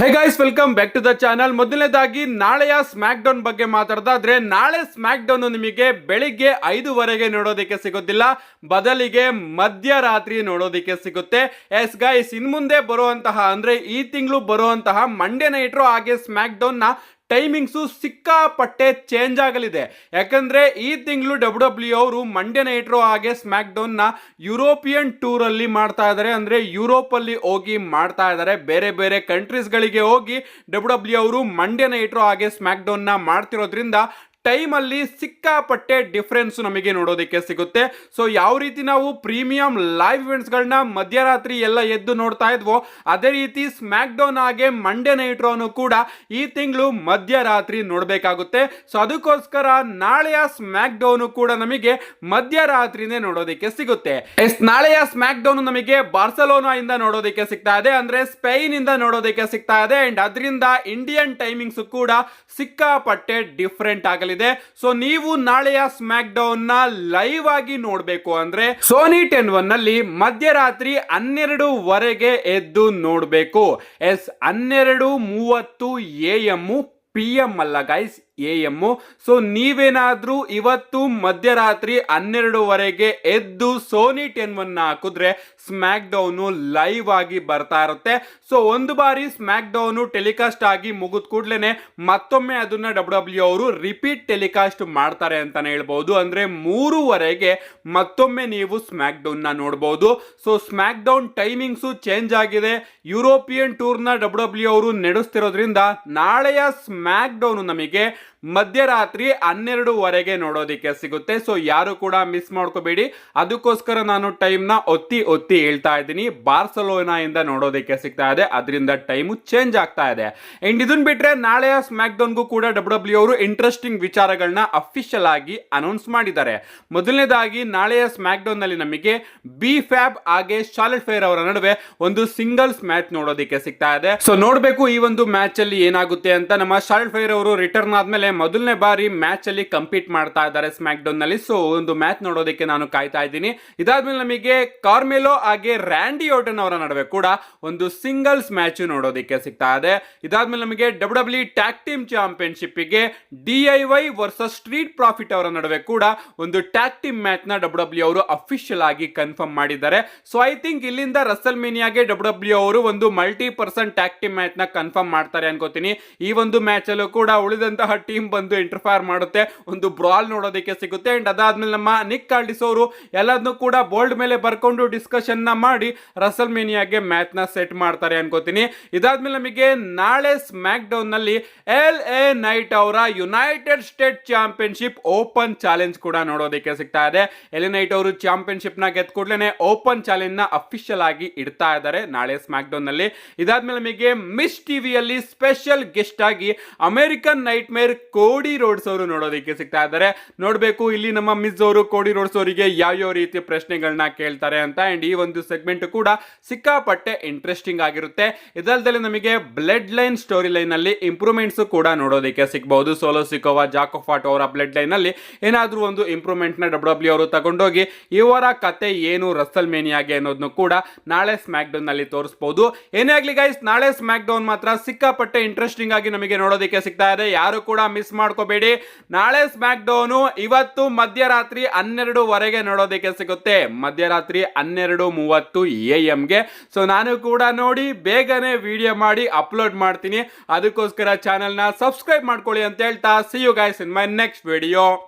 Hey guys, welcome back to the channel. ಮೊದಲನೇದಾಗಿ ನಾಳೆಯ smack down ಬಗ್ಗೆ ಮಾತಾಡೋದಾದ್ರೆ, ನಾಳೆ ಸ್ಮ್ಯಾಕ್ ಡೌನ್ ನಿಮಗೆ ಬೆಳಿಗ್ಗೆ 5 ನೋಡೋದಕ್ಕೆ ಸಿಗೋದಿಲ್ಲ, ಬದಲಿಗೆ ಮಧ್ಯರಾತ್ರಿ ನೋಡೋದಕ್ಕೆ ಸಿಗುತ್ತೆ. ಎಸ್ ಗೈಸ್, ಇನ್ ಮುಂದೆ ಬರುವಂತಹ ಅಂದ್ರೆ ಈ ತಿಂಗಳು ಬರುವಂತಹ ಮಂಡೇ ನೈಟ್ರು ಹಾಗೆ ಸ್ಮ್ಯಾಕ್ ಡೌನ್ ನ ಟೈಮಿಂಗ್ಸು ಸಿಕ್ಕಾಪಟ್ಟೆ ಚೇಂಜ್ ಆಗಲಿದೆ. ಯಾಕಂದ್ರೆ ಈ ತಿಂಗಳು ಡಬ್ಲ್ಯೂ ಅವರು ಮಂಡೇ ನೈಟ್ರು ಹಾಗೆ ಸ್ಮ್ಯಾಕ್ ಡೌನ್ ನ ಯುರೋಪಿಯನ್ ಟೂರ್ ಅಲ್ಲಿ ಮಾಡ್ತಾ ಇದ್ದಾರೆ. ಅಂದ್ರೆ ಯುರೋಪ್ ಅಲ್ಲಿ ಹೋಗಿ ಮಾಡ್ತಾ ಇದ್ದಾರೆ, ಬೇರೆ ಬೇರೆ ಕಂಟ್ರೀಸ್ ಗಳಿಗೆ ಹೋಗಿ ಡಬ್ಲ್ಯೂ ಅವರು ಮಂಡೇ ನೈಟ್ರು ಹಾಗೆ ಸ್ಮ್ಯಾಕ್ ಡೌನ್ ನ ಮಾಡ್ತಿರೋದ್ರಿಂದ ಟೈಮ್ ಅಲ್ಲಿ ಸಿಕ್ಕಾಪಟ್ಟೆ ಡಿಫರೆನ್ಸ್ ನಮಗೆ ನೋಡೋದಕ್ಕೆ ಸಿಗುತ್ತೆ. ಸೊ ಯಾವ ರೀತಿ ನಾವು ಪ್ರೀಮಿಯಂ ಲೈವ್ ಇವೆಂಟ್ಸ್ ಗಳನ್ನ ಮಧ್ಯರಾತ್ರಿ ಎಲ್ಲ ಎದ್ದು ನೋಡ್ತಾ ಇದ್ವೋ, ಅದೇ ರೀತಿ ಸ್ಮ್ಯಾಕ್ ಡೌನ್ ಹಾಗೆ ಮಂಡೇ ನೈಟ್ ರೋನು ಕೂಡ ಈ ತಿಂಗಳು ಮಧ್ಯರಾತ್ರಿ ನೋಡಬೇಕಾಗುತ್ತೆ. ಸೊ ಅದಕ್ಕೋಸ್ಕರ ನಾಳೆಯ ಸ್ಮ್ಯಾಕ್ ಡೌನ್ ಕೂಡ ನಮಗೆ ಮಧ್ಯರಾತ್ರಿನೇ ನೋಡೋದಕ್ಕೆ ಸಿಗುತ್ತೆ. ನಾಳೆಯ ಸ್ಮ್ಯಾಕ್ ಡೌನ್ ನಮಗೆ ಬಾರ್ಸಲೋನಾ ಇಂದ ನೋಡೋದಕ್ಕೆ ಸಿಗ್ತಾ ಇದೆ, ಅಂದ್ರೆ ಸ್ಪೇನ್ ಇಂದ ನೋಡೋದಕ್ಕೆ ಸಿಗ್ತಾ ಇದೆ. ಅಂಡ್ ಅದರಿಂದ ಇಂಡಿಯನ್ ಟೈಮಿಂಗ್ಸ್ ಕೂಡ ಸಿಕ್ಕಾಪಟ್ಟೆ ಡಿಫರೆಂಟ್ ಆಗಲಿದೆ. ಸೊ ನೀವು ನಾಳೆಯ ಸ್ಮ್ಯಾಕ್ ಡೌನ್ ನ ಲೈವ್ ಆಗಿ ನೋಡಬೇಕು ಅಂದ್ರೆ ಸೋನಿ 10 ನಲ್ಲಿ ಮಧ್ಯರಾತ್ರಿ 12 ಎದ್ದು ನೋಡಬೇಕು. 12:30 AM PM ಅಲ್ಲ ಗೈಸ್, AM. ಸೊ ನೀವೇನಾದ್ರೂ ಇವತ್ತು ಮಧ್ಯರಾತ್ರಿ 12 ಎದ್ದು ಸೋನಿ 10 ಹಾಕಿದ್ರೆ ಸ್ಮ್ಯಾಕ್ ಡೌನ್ ಲೈವ್ ಆಗಿ ಬರ್ತಾ ಇರುತ್ತೆ. ಸೊ ಒಂದು ಬಾರಿ ಸ್ಮ್ಯಾಕ್ ಡೌನ್ ಟೆಲಿಕಾಸ್ಟ್ ಆಗಿ ಮುಗಿದ ಕೂಡಲೇ ಮತ್ತೊಮ್ಮೆ ಅದನ್ನ ಡಬ್ಲ್ಯೂ ಅವರು ರಿಪೀಟ್ ಟೆಲಿಕಾಸ್ಟ್ ಮಾಡ್ತಾರೆ ಅಂತಾನೆ ಹೇಳ್ಬಹುದು. ಅಂದ್ರೆ 3 ಮತ್ತೊಮ್ಮೆ ನೀವು ಸ್ಮ್ಯಾಕ್ ಡೌನ್ ನ ನೋಡಬಹುದು. So smack down timings change ಆಗಿದೆ. ಯುರೋಪಿಯನ್ ಟೂರ್ ನ ಡಬ್ಲ್ಯೂ ಅವರು ನಡೆಸ್ತಿರೋದ್ರಿಂದ ನಾಳೆಯ ಸ್ಮ್ಯಾಕ್ ಡೌನ್ ನಮಗೆ ಮಧ್ಯರಾತ್ರಿ 12 ನೋಡೋದಿಕ್ಕೆ ಸಿಗುತ್ತೆ. ಸೊ ಯಾರು ಕೂಡ ಮಿಸ್ ಮಾಡ್ಕೋಬೇಡಿ. ಅದಕ್ಕೋಸ್ಕರ ನಾನು ಟೈಮ್ ನ ಒತ್ತಿ ಹೇಳ್ತಾ ಇದ್ದೀನಿ. ಬಾರ್ಸಲೋನಾ ಇಂದ ನೋಡೋದಿಕ್ಕೆ ಸಿಗ್ತಾ ಇದೆ, ಅದರಿಂದ ಟೈಮ್ ಚೇಂಜ್ ಆಗ್ತಾ ಇದೆ. ಅಂಡ್ ಇದನ್ ಬಿಟ್ರೆ ನಾಳೆಯ ಸ್ಮ್ಯಾಕ್ ಡೌನ್ಗೂ ಕೂಡ ಡಬ್ಲ್ಯೂ ಅವರು ಇಂಟ್ರೆಸ್ಟಿಂಗ್ ವಿಚಾರಗಳನ್ನ ಅಫಿಷಿಯಲ್ ಆಗಿ ಅನೌನ್ಸ್ ಮಾಡಿದ್ದಾರೆ. ಮೊದಲನೇದಾಗಿ ನಾಳೆಯ ಸ್ಮ್ಯಾಕ್ ಡೌನ್ ನಲ್ಲಿ ನಮಗೆ ಬಿ ಫ್ಯಾಬ್ ಹಾಗೆ ಶಾರ್ಲೆಟ್ ಫೇರ್ ಅವರ ನಡುವೆ ಒಂದು ಸಿಂಗಲ್ಸ್ ಮ್ಯಾಚ್ ನೋಡೋದಿಕ್ಕೆ ಸಿಗ್ತಾ ಇದೆ. ಸೊ ನೋಡ್ಬೇಕು ಈ ಒಂದು ಮ್ಯಾಚ್ ಅಲ್ಲಿ ಏನಾಗುತ್ತೆ ಅಂತ. ನಮ್ಮ ಶಾರ್ಲೆಟ್ ಫೇರ್ ಅವರು ರಿಟರ್ನ್ ಆದ್ಮೇಲೆ ಮೊದಲನೇ ಬಾರಿ ಮ್ಯಾಚ್ ಅಲ್ಲಿ ಕಂಪೀಟ್ ಮಾಡ್ತಾ ಇದ್ದಾರೆ ಸ್ಮ್ಯಾಕ್ ಡೌನ್ ನಲ್ಲಿ. ಸೊ ಒಂದು ಮ್ಯಾಚ್ ನೋಡೋದಕ್ಕೆ ನಾನು ಕಾಯ್ತಾ ಇದ್ದೀನಿ. ಇದಾದ್ಮೇಲೆ ನಮಗೆ ಕಾರ್ಮೆಲೋ ಹಾಗೆ ರ್ಯಾಂಡಿ ಆರ್ಟನ್ ಅವರ ನಡುವೆ ಕೂಡ ಒಂದು ಸಿಂಗಲ್ಸ್ ಮ್ಯಾಚ್ ನೋಡೋದಕ್ಕೆ ಸಿಗ್ತಾ ಇದೆ. ಇದಾದ್ಮೇಲೆ ನಮಗೆ ಡಬ್ಲ್ಯೂ ಟ್ಯಾಗ್ ಟೀಮ್ ಚಾಂಪಿಯನ್ಶಿಪ್ ಗೆ DIY ವರ್ಸಸ್ ಸ್ಟ್ರೀಟ್ ಪ್ರಾಫಿಟ್ ಅವರ ನಡುವೆ ಕೂಡ ಒಂದು ಟ್ಯಾಗ್ ಟೀಮ್ ಮ್ಯಾಚ್ ನ ಡಬ್ಲ್ಯೂ ಅವರು ಅಫಿಷಿಯಲ್ ಆಗಿ ಕನ್ಫರ್ಮ್ ಮಾಡಿದ್ದಾರೆ. ಸೊ ಐ ಥಿಂಕ್ ಇಲ್ಲಿಂದ ರಸಲ್ ಮೇನಿಯಾಗೆ ಡಬ್ಲ್ಯೂ ಅವರು ಒಂದು ಮಲ್ಟಿ-ಪರ್ಸನ್ ಟ್ಯಾಗ್ ಟೀಮ್ ಮ್ಯಾಚ್ ನ ಕನ್ಫರ್ಮ್ ಮಾಡ್ತಾರೆ ಅನ್ಕೋತೀನಿ. ಈ ಒಂದು ಮ್ಯಾಚ್ ಅಲ್ಲೂ ಕೂಡ ಉಳಿದಂತಹ ಟೀಮ್ ಬಂದು ಇಂಟರ್ಫೈರ್ ಮಾಡುತ್ತೆ, ಒಂದು ಬ್ರಾಲ್ ನೋಡೋದಕ್ಕೆ ಸಿಗುತ್ತೆ. ಅಂಡ್ ಅದಾದ್ಮೇಲೆ ನಮ್ಮ ನಿಕ್ ಕಾರ್ಡಿಸ್ ಅವರು ಎಲ್ಲದನ್ನು ಕೂಡ ಬೋಲ್ಡ್ ಮೇಲೆ ಬರ್ಕೊಂಡು ಡಿಸ್ಕಷನ್ ನ ಮಾಡಿ ರಸಲ್ ಮೇನಿಯಾಗೆ ಮ್ಯಾಚ್ ನ ಸೆಟ್ ಮಾಡ್ತಾರೆ ಅನ್ಕೋತೀನಿ. ಇದಾದ್ಮೇಲೆ ನಮಗೆ ನಾಳೆ ಸ್ಮ್ಯಾಕ್ ಡೌನ್ ನಲ್ಲಿ LA ನೈಟ್ ಅವರ United state championship open challenge ಕೂಡ ನೋಡೋದಕ್ಕೆ ಸಿಗ್ತಾ ಇದೆ. LA ನೈಟ್ ಅವರು ಚಾಂಪಿಯನ್ಶಿಪ್ ನ ಗೆದ್ದ ಕೂಡಲೇ ಓಪನ್ ಚಾಲೆಂಜ್ ನ ಅಫಿಷಿಯಲ್ ಆಗಿ ಇಡ್ತಾ ಇದ್ದಾರೆ ನಾಳೆ ಸ್ಮ್ಯಾಕ್ ಡೌನ್ ನಲ್ಲಿ. ಇದಾದ್ಮೇಲೆ ನಮಗೆ ಮಿಸ್ ಟಿವಿಯಲ್ಲಿ ಸ್ಪೆಷಲ್ ಗೆಸ್ಟ್ ಆಗಿ ಅಮೆರಿಕನ್ ನೈಟ್ ಮೇರ್ ಕೋಡಿ ರೋಡ್ಸ್ ಅವರು ನೋಡೋದಕ್ಕೆ ಸಿಗ್ತಾ ಇದ್ದಾರೆ. ನೋಡ್ಬೇಕು ಇಲ್ಲಿ ನಮ್ಮ ಮಿಸ್ ಅವರು ಕೋಡಿ ರೋಡ್ಸ್ ಅವರಿಗೆ ಯಾವ ರೀತಿ ಪ್ರಶ್ನೆಗಳನ್ನ ಕೇಳ್ತಾರೆ ಅಂತ. ಅಂಡ್ ಈ ಒಂದು ಸೆಗ್ಮೆಂಟ್ ಕೂಡ ಸಿಕ್ಕಾಪಟ್ಟೆ ಇಂಟ್ರೆಸ್ಟಿಂಗ್ ಆಗಿರುತ್ತೆ. ಇದಲ್ದಲೆ ನಮಗೆ ಬ್ಲಡ್ ಲೈನ್ ಸ್ಟೋರಿ ಲೈನ್ ಅಲ್ಲಿ ಇಂಪ್ರೂವ್ಮೆಂಟ್ಸ್ ಕೂಡ ನೋಡೋದಕ್ಕೆ ಸಿಗಬಹುದು. ಸೋಲೋ ಸಿಕೋವಾ ಜಾಕೋಫಾಟ್ ಅವರ ಬ್ಲಡ್ ಲೈನ್ ಅಲ್ಲಿ ಏನಾದ್ರೂ ಒಂದು ಇಂಪ್ರೂವ್ಮೆಂಟ್ ನ ಡಬ್ಲ್ಯೂ ಅವರು ತಗೊಂಡೋಗಿ ಇವರ ಕತೆ ಏನು ರಸಲ್ ಮೇನಿಯಾಗೆ ಅನ್ನೋದನ್ನು ಕೂಡ ನಾಳೆ ಸ್ಮ್ಯಾಕ್ ಡೌನ್ ನಲ್ಲಿ ತೋರಿಸಬಹುದು. ಏನೇ ಆಗ್ಲಿ ಗೈಸ್, ನಾಳೆ ಸ್ಮ್ಯಾಕ್ ಡೌನ್ ಮಾತ್ರ ಸಿಕ್ಕಾಪಟ್ಟೆ ಇಂಟ್ರೆಸ್ಟಿಂಗ್ ಆಗಿ ನಮಗೆ ನೋಡೋದಕ್ಕೆ ಸಿಗ್ತಾ ಇದೆ. ಯಾರು ಕೂಡ ಮಿಸ್ ಮಾಡ್ಕೋಬೇಡಿ. ನಾಳೆ ಸ್ಮ್ಯಾಕ್ ಡೌನ್ ಇವತ್ತು ಮಧ್ಯರಾತ್ರಿ 12 ನೋಡೋದಕ್ಕೆ ಸಿಗುತ್ತೆ, ಮಧ್ಯರಾತ್ರಿ 12:30 AM ಗೆ. ಸೊ ನಾನು ಕೂಡ ನೋಡಿ ಬೇಗನೆ ವಿಡಿಯೋ ಮಾಡಿ ಅಪ್ಲೋಡ್ ಮಾಡ್ತೀನಿ. ಅದಕ್ಕೋಸ್ಕರ ಚಾನೆಲ್ ನ ಸಬ್ಸ್ಕ್ರೈಬ್ ಮಾಡ್ಕೊಳ್ಳಿ ಅಂತ ಹೇಳ್ತಾ see you guys in my next video.